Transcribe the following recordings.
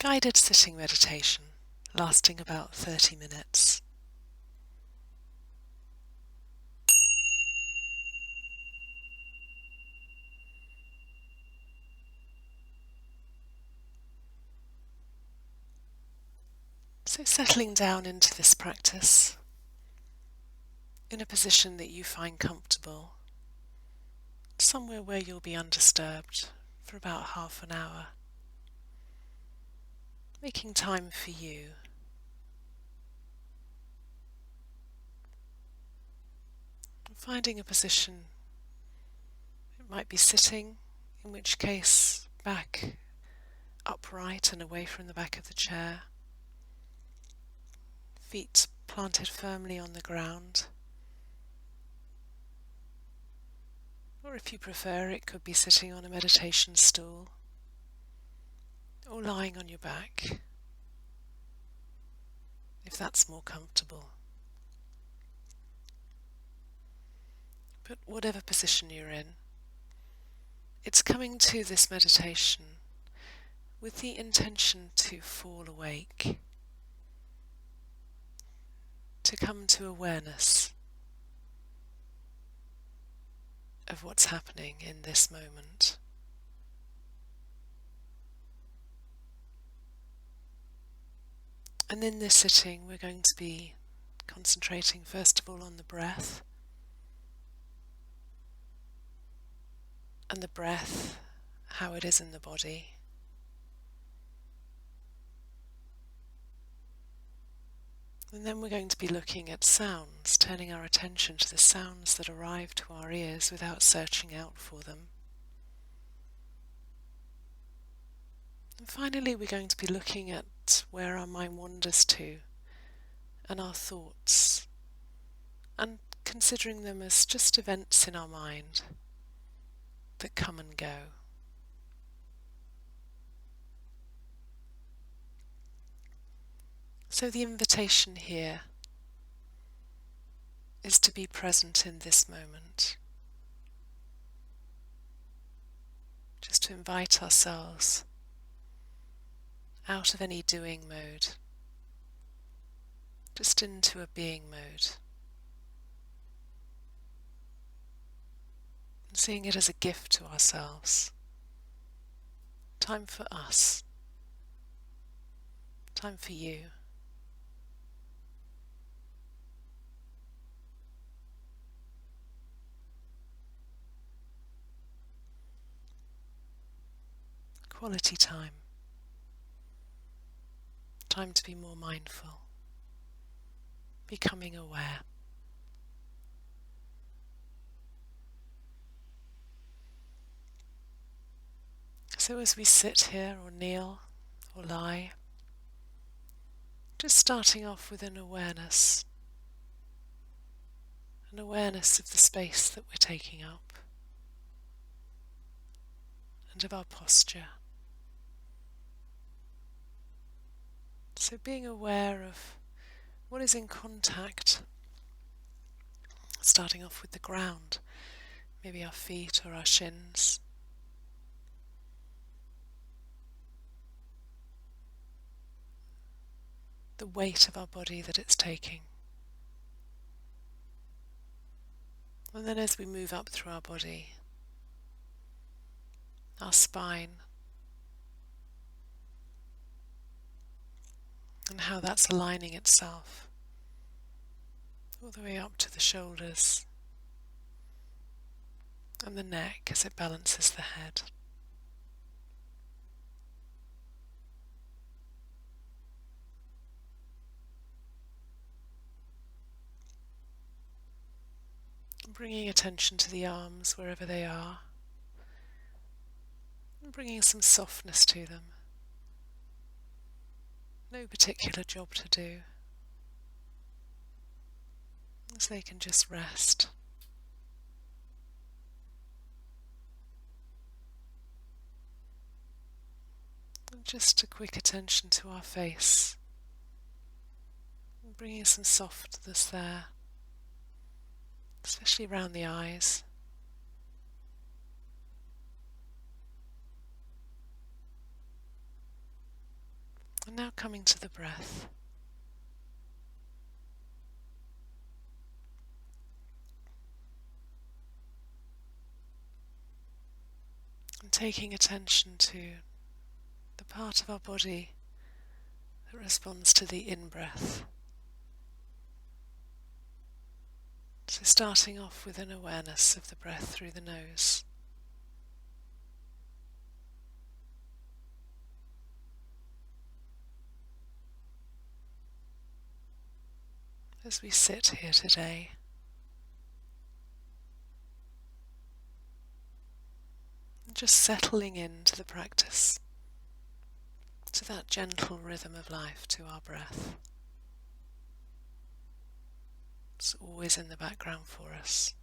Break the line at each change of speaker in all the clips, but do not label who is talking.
guided sitting meditation lasting about 30 minutes. So settling down into this practice in a position that you find comfortable, somewhere where you'll be undisturbed for about half an hour, making time for you. Finding a position. It might be sitting, in which case back upright and away from the back of the chair, feet planted firmly on the ground. Or if you prefer, it could be sitting on a meditation stool or lying on your back, if that's more comfortable. But whatever position you're in, it's coming to this meditation with the intention to fall awake, to come to awareness of what's happening in this moment. And in this sitting, we're going to be concentrating first of all on the breath, and the breath, how it is in the body. And then we're going to be looking at sounds, turning our attention to the sounds that arrive to our ears without searching out for them. And finally, we're going to be looking at where our mind wanders to and our thoughts, and considering them as just events in our mind that come and go. So the invitation here is to be present in this moment, just to invite ourselves out of any doing mode, just into a being mode, and seeing it as a gift to ourselves. Time for us, time for you. Quality time. Time to be more mindful, becoming aware. So as we sit here or kneel or lie, just starting off with an awareness of the space that we're taking up and of our posture. So being aware of what is in contact, starting off with the ground, maybe our feet or our shins. The weight of our body that it's taking. And then as we move up through our body, our spine, and how that's aligning itself all the way up to the shoulders and the neck as it balances the head. Bringing attention to the arms wherever they are, and bringing some softness to them. No particular job to do, as they can just rest. And just a quick attention to our face, and bringing some softness there, especially around the eyes. And now coming to the breath. And taking attention to the part of our body that responds to the in-breath. So starting off with an awareness of the breath through the nose. As we sit here today, just settling into the practice, to that gentle rhythm of life, to our breath. It's always in the background for us.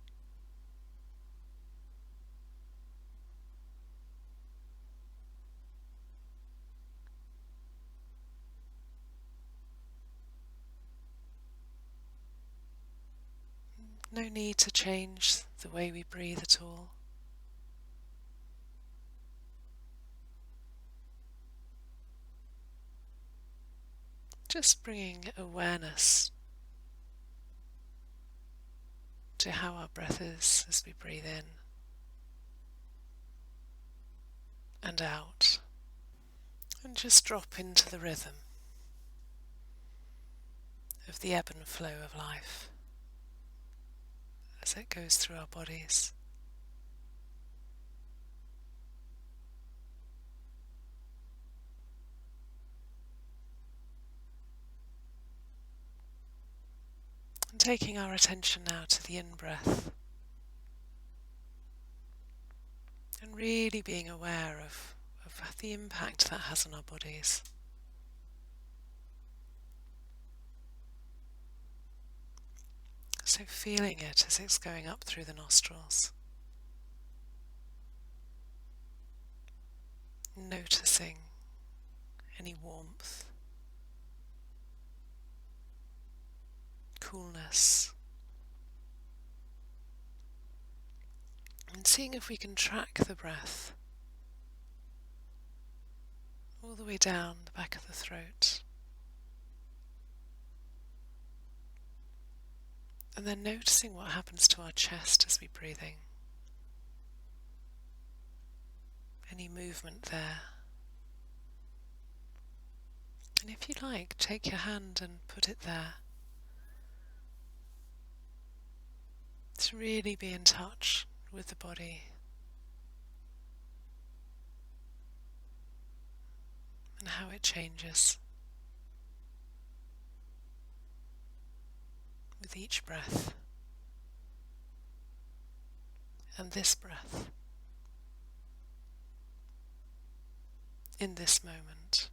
No need to change the way we breathe at all. Just bringing awareness to how our breath is as we breathe in and out. And just drop into the rhythm of the ebb and flow of life as it goes through our bodies. And taking our attention now to the in-breath. And really being aware of the impact that has on our bodies. So feeling it as it's going up through the nostrils. Noticing any warmth, coolness, and seeing if we can track the breath all the way down the back of the throat. And then noticing what happens to our chest as we breathe in. Any movement there. And if you like, take your hand and put it there. To really be in touch with the body. And how it changes with each breath. And this breath. In this moment.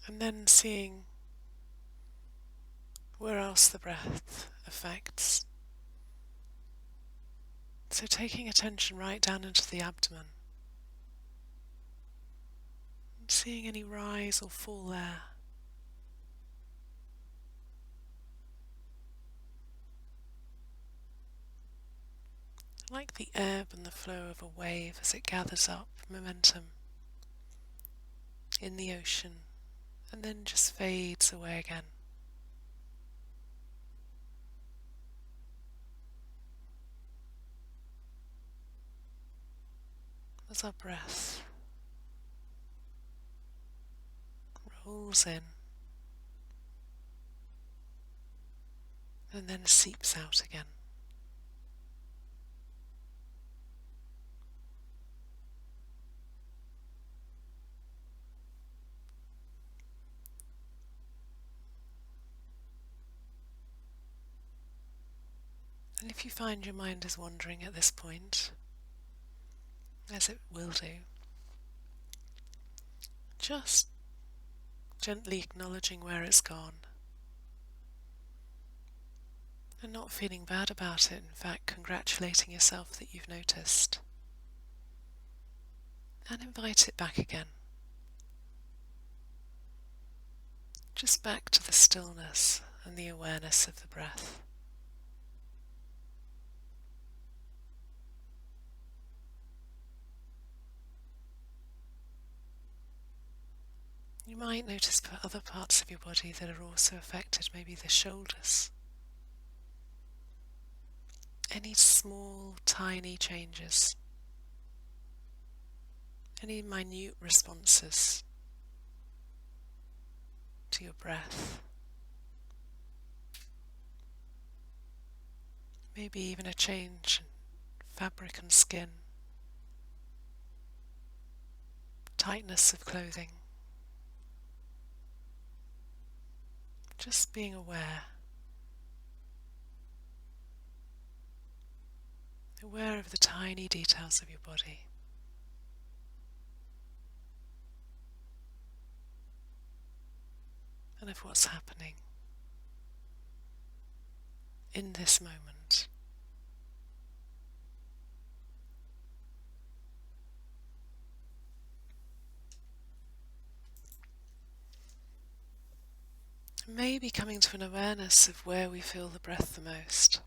And then seeing where else the breath affects. So taking attention right down into the abdomen. And seeing any rise or fall there. Like the ebb and the flow of a wave as it gathers up momentum in the ocean and then just fades away again. As our breath rolls in and then seeps out again. And if you find your mind is wandering at this point, as it will do, just gently acknowledging where it's gone and not feeling bad about it, in fact congratulating yourself that you've noticed, and invite it back again. Just back to the stillness and the awareness of the breath. might notice other parts of your body that are also affected, maybe the shoulders. Any small, tiny changes, any minute responses to your breath, maybe even a change in fabric and skin, tightness of clothing. Just being aware of the tiny details of your body. And of what's happening in this moment. Maybe coming to an awareness of where we feel the breath the most.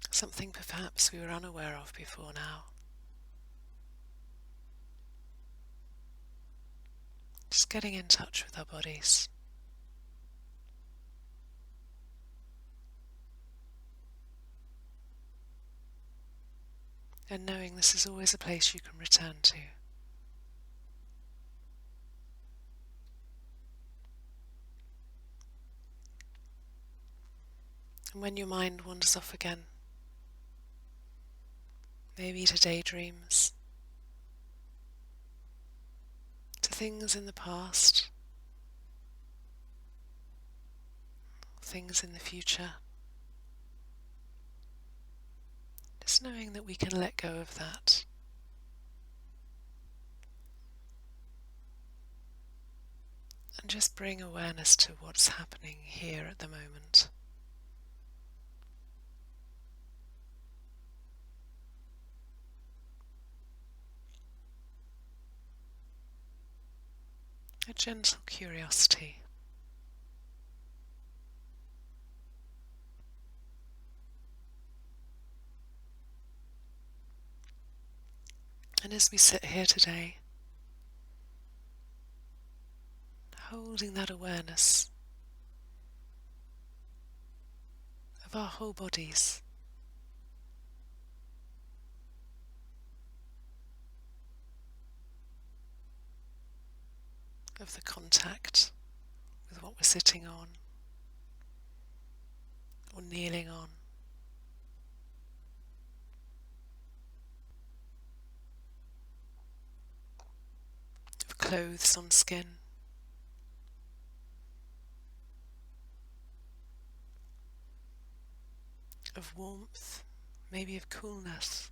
Something perhaps we were unaware of before now. Just getting in touch with our bodies. And knowing this is always a place you can return to. And when your mind wanders off again, maybe to daydreams, to things in the past, things in the future, just knowing that we can let go of that. And just bring awareness to what's happening here at the moment. A gentle curiosity. And as we sit here today, holding that awareness of our whole bodies, of the contact with what we're sitting on or kneeling on, of clothes on skin, of warmth, maybe of coolness.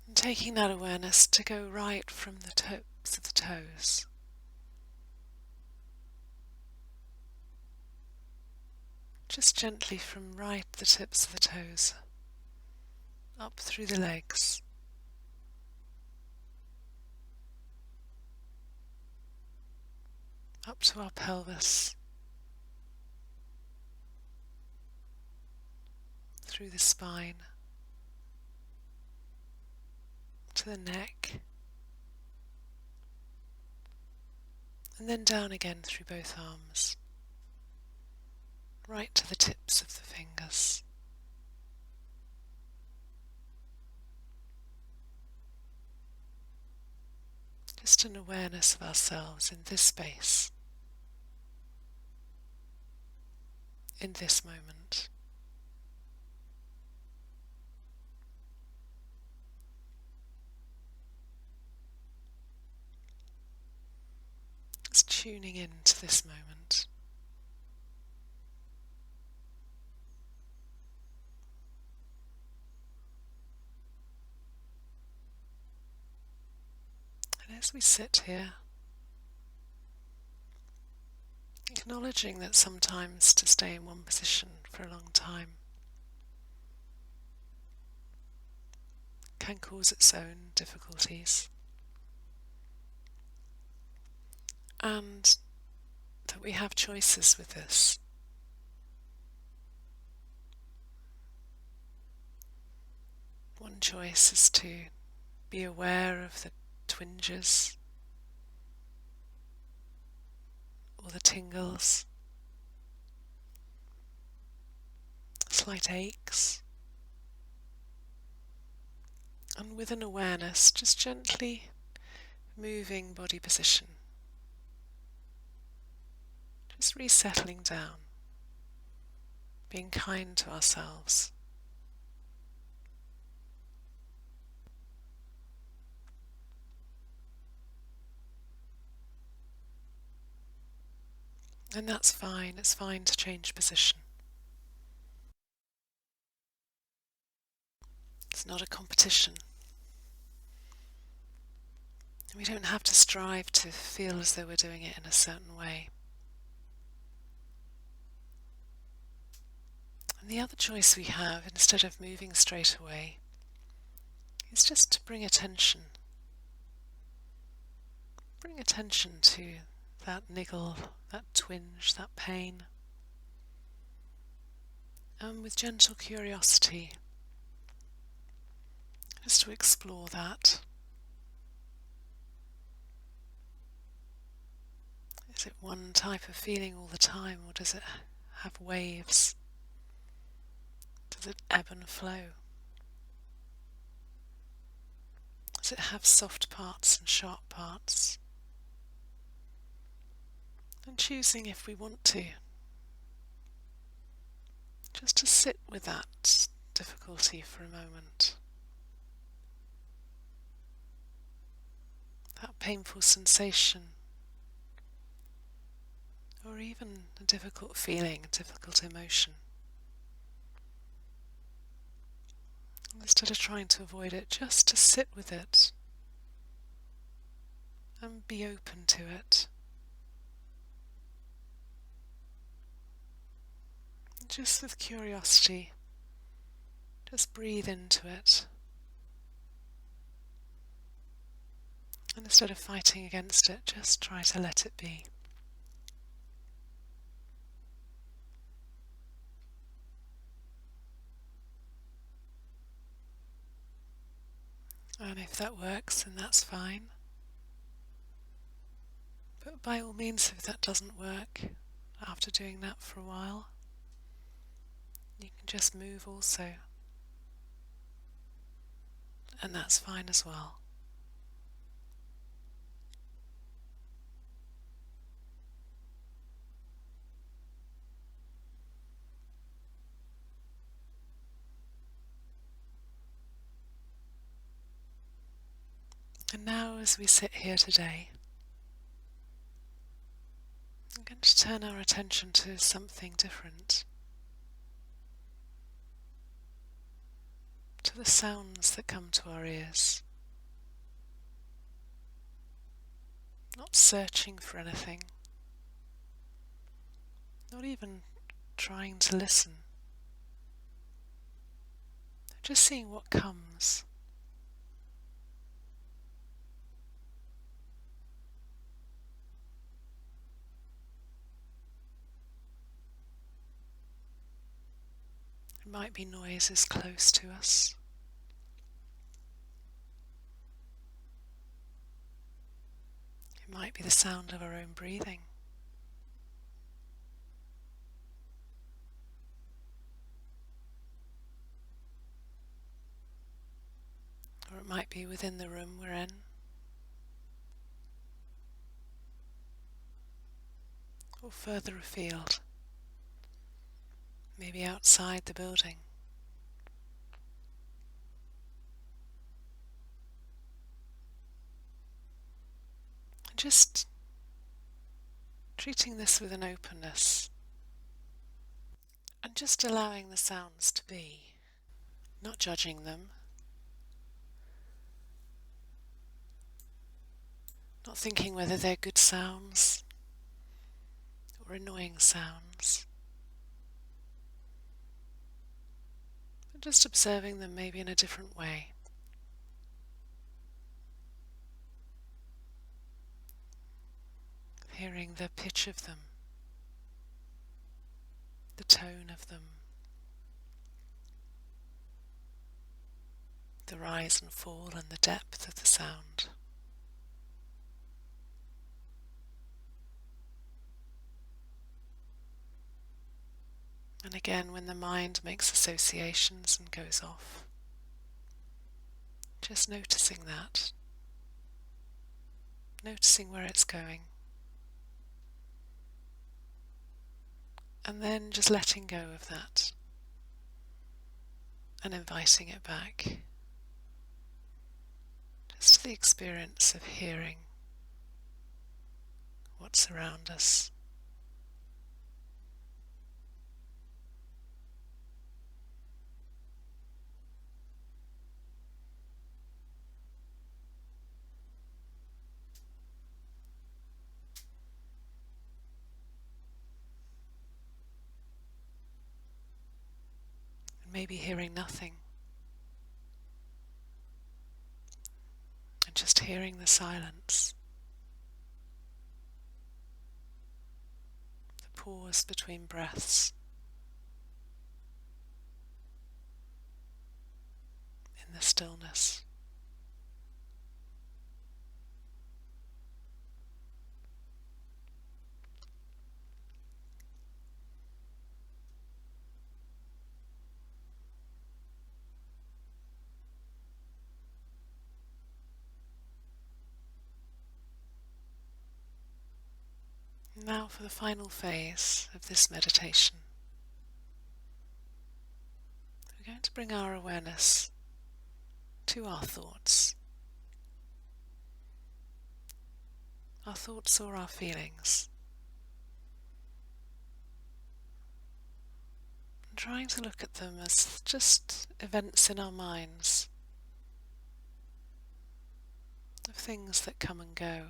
And taking that awareness to go right from the tips of the toes, just gently from right the tips of the toes, up through the legs, up to our pelvis, through the spine, to the neck, and then down again through both arms, right to the tips of the fingers. Just an awareness of ourselves in this space, in this moment. Just tuning in to this moment. And as we sit here, acknowledging that sometimes to stay in one position for a long time can cause its own difficulties, and that we have choices with this. One choice is to be aware of the twinges or the tingles, slight aches, and with an awareness, just gently moving body position, just resettling down, being kind to ourselves. And that's fine, it's fine to change position. It's not a competition. We don't have to strive to feel as though we're doing it in a certain way. And the other choice we have, instead of moving straight away, is just to bring attention. Bring attention to that niggle, that twinge, that pain. And with gentle curiosity, just to explore that. Is it one type of feeling all the time, or does it have waves? Does it ebb and flow? Does it have soft parts and sharp parts? And choosing, if we want to, just to sit with that difficulty for a moment. That painful sensation, or even a difficult feeling, a difficult emotion. Instead of trying to avoid it, just to sit with it and be open to it. Just with curiosity, just breathe into it. And instead of fighting against it, just try to let it be. And if that works, then that's fine. But by all means, if that doesn't work, after doing that for a while, you can just move also. And that's fine as well. And now, as we sit here today, I'm going to turn our attention to something different. To the sounds that come to our ears. Not searching for anything. Not even trying to listen. Just seeing what comes. It might be noises close to us. It might be the sound of our own breathing. Or it might be within the room we're in. Or further afield. Maybe outside the building. And just treating this with an openness. And just allowing the sounds to be. Not judging them. Not thinking whether they're good sounds or annoying sounds. But just observing them maybe in a different way. Hearing the pitch of them, the tone of them, the rise and fall and the depth of the sound. And again, when the mind makes associations and goes off, just noticing that, noticing where it's going, and then just letting go of that and inviting it back, just to the experience of hearing what's around us. Maybe hearing nothing, and just hearing the silence, the pause between breaths, in the stillness. Now for the final phase of this meditation, we're going to bring our awareness to our thoughts or our feelings, and trying to look at them as just events in our minds, of things that come and go.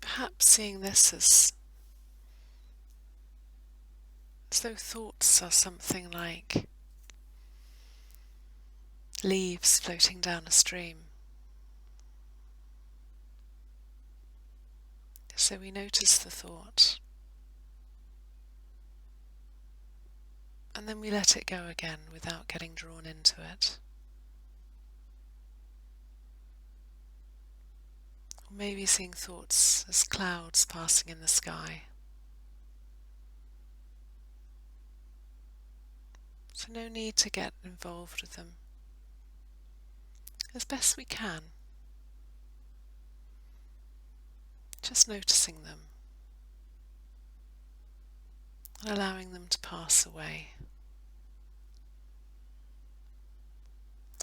Perhaps seeing this as though thoughts are something like leaves floating down a stream. So we notice the thought, and then we let it go again without getting drawn into it. Or maybe seeing thoughts as clouds passing in the sky. So no need to get involved with them. As best we can, just noticing them and allowing them to pass away.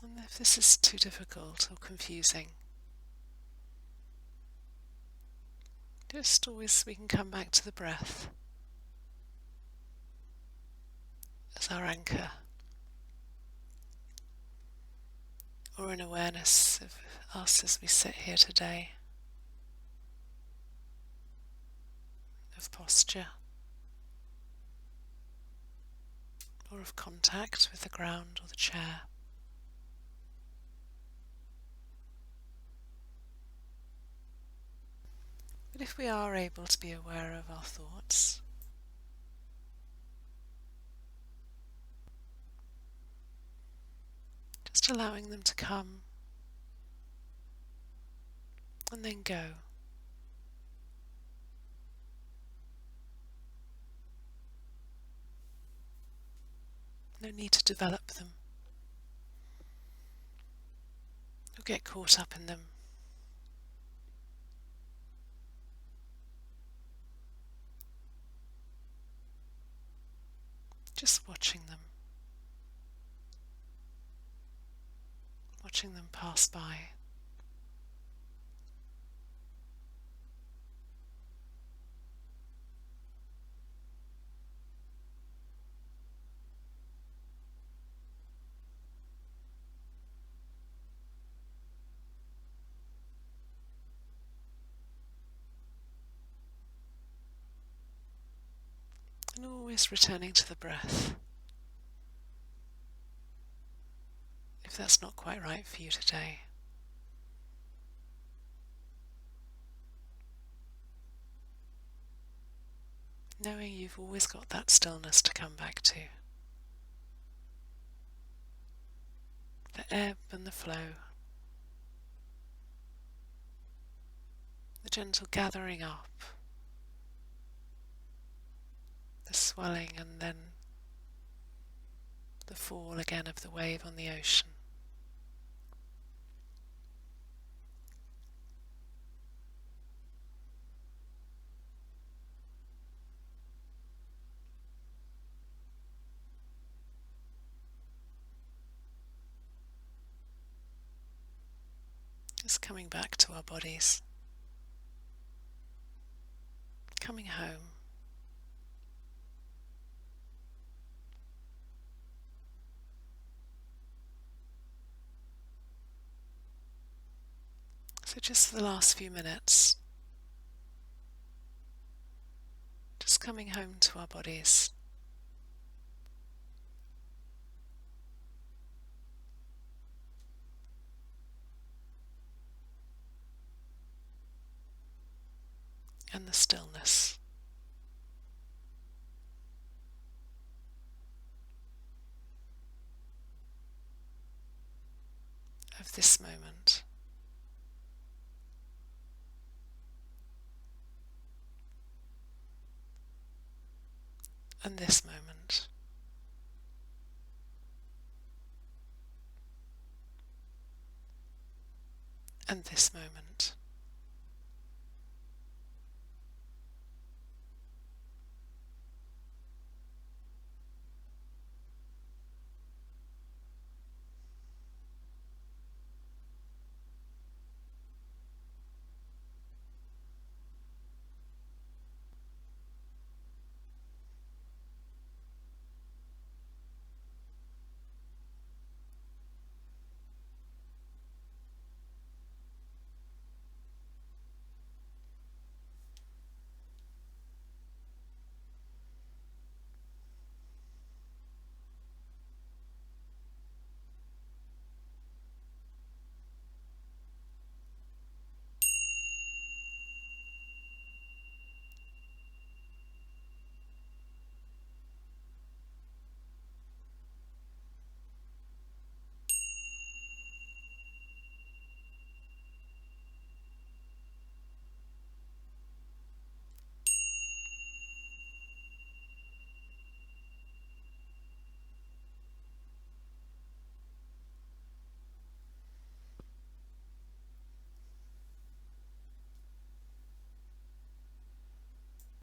And if this is too difficult or confusing, just always we can come back to the breath as our anchor, or an awareness of us as we sit here today, of posture, or of contact with the ground or the chair. But if we are able to be aware of our thoughts, just allowing them to come and then go. No need to develop them or get caught up in them. Just watching them pass by. And always returning to the breath. If that's not quite right for you today. Knowing you've always got that stillness to come back to. The ebb and the flow. The gentle gathering up. The swelling and then the fall again of the wave on the ocean. Just coming back to our bodies. Coming home. So just for the last few minutes, just coming home to our bodies. And the stillness of this moment. And this moment. And this moment.